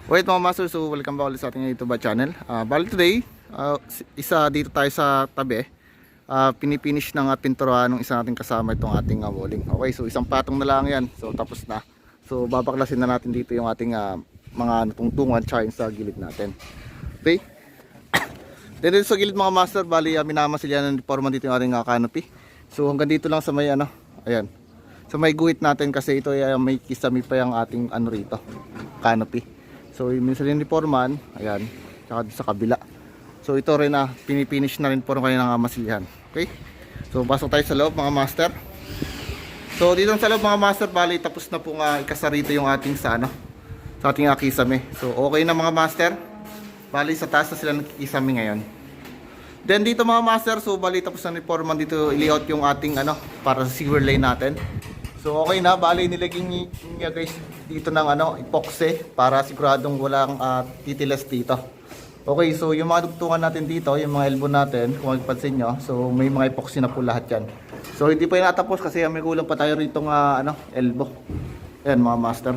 Wait mga master, so welcome back ulit sa ating YouTube channel. Bali today, isa dito tayo sa tabi. Pinipinish ng pinturahan ng isa nating kasama itong ating walling. Okay, so isang patong na lang yan. So tapos na. So babaklasin na natin dito yung ating mga natungtungan tsaka yung sa gilid natin. Okay. Then dito sa gilid mga master, bali minamasilyan ng deforman dito yung ating canopy. So hanggang dito lang sa may ayan. Sa may guhit natin kasi ito ay may kisami pa yung ating rito, canopy. So minsan yung deforman, ayan, tsaka sa kabila. So ito rin pinipinish na rin po kayo ng masilyahan. Okay. So pasok tayo sa loob mga master. So dito sa loob mga master, bali tapos na po ikasa rito yung ating sa ating kisame. So okay na mga master. Bali sa taas na sila nakikisame ngayon. Then dito mga master, so bali tapos na ni deforman dito i-layout yung ating para sa sewer lane natin. So okay na, bali nilagyan niya guys dito ng epoxy para siguradong walang titilas dito. Okay, so yung mga dugtungan natin dito, yung mga elbow natin, kung magpansin nyo, so may mga epoxy na po lahat yan. So hindi pa yung natapos kasi may kulang pa tayo rito elbow. Ayan mga master.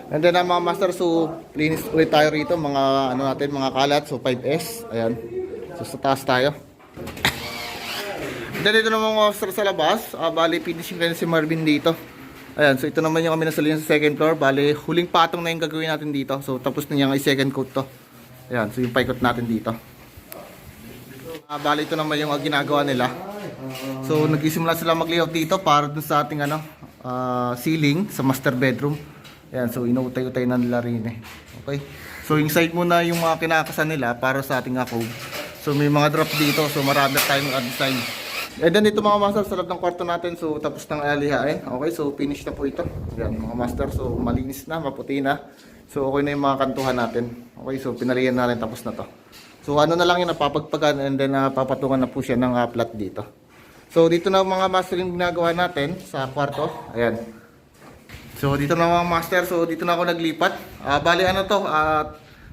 And then mga master, so linis ulit tayo rito, mga natin, mga kalat, so 5S, ayan. So sa taas tayo. Then dito naman mga master sa labas, bali finishing rin si Marvin dito. Ayan, so ito naman yung kami nasalin sa second floor. Bali, huling patong na yung gagawin natin dito. So tapos na yung second coat to. Ayan, so yung paikot natin dito. Bali, ito naman yung ginagawa nila. So nagsisimula sila mag-layout dito para dun sa ating ceiling sa master bedroom. Ayan, so inuutay-utay na nila rin Okay. So yung side muna yung mga kinakasan nila para sa ating cove. So may mga drop dito. So marami tayong design. And then dito mga master, sa loob ng kwarto natin, so tapos nang alihain. Okay, so finish na po ito. Yan mga master, so malinis na, maputi na. So okay na yung mga kantuhan natin. Okay, so pinalihan na rin, tapos na to. So na lang yung napapagpagan and then papatungan na po siya ng plat dito. So dito na mga master yung ginagawa natin sa kwarto. Ayan. So dito na mga master, so dito na ako naglipat. Bali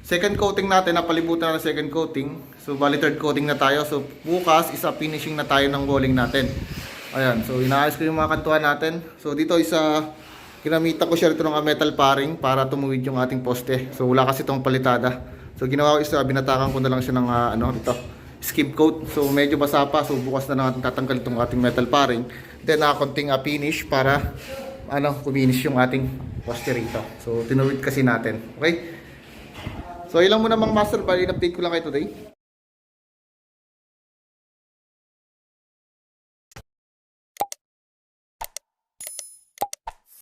second coating natin, napalibutan na ng second coating. So bali third coating na tayo. So bukas isa finishing na tayo ng walling natin. Ayan, so inaayos ko yung mga kantuhan natin. So dito ginamita ko siya rito ng metal paring para tumuwid yung ating poste. So wala kasi itong palitada. So ginawa ko binatakan ko na lang siya ng ito, skip coat. So medyo basa pa. So bukas na natin tatanggal itong ating metal paring. Then konting finish para kuminis yung ating poste rito. So tinuwid kasi natin. Okay? So ilang muna mga master, bali update ko lang kayo today.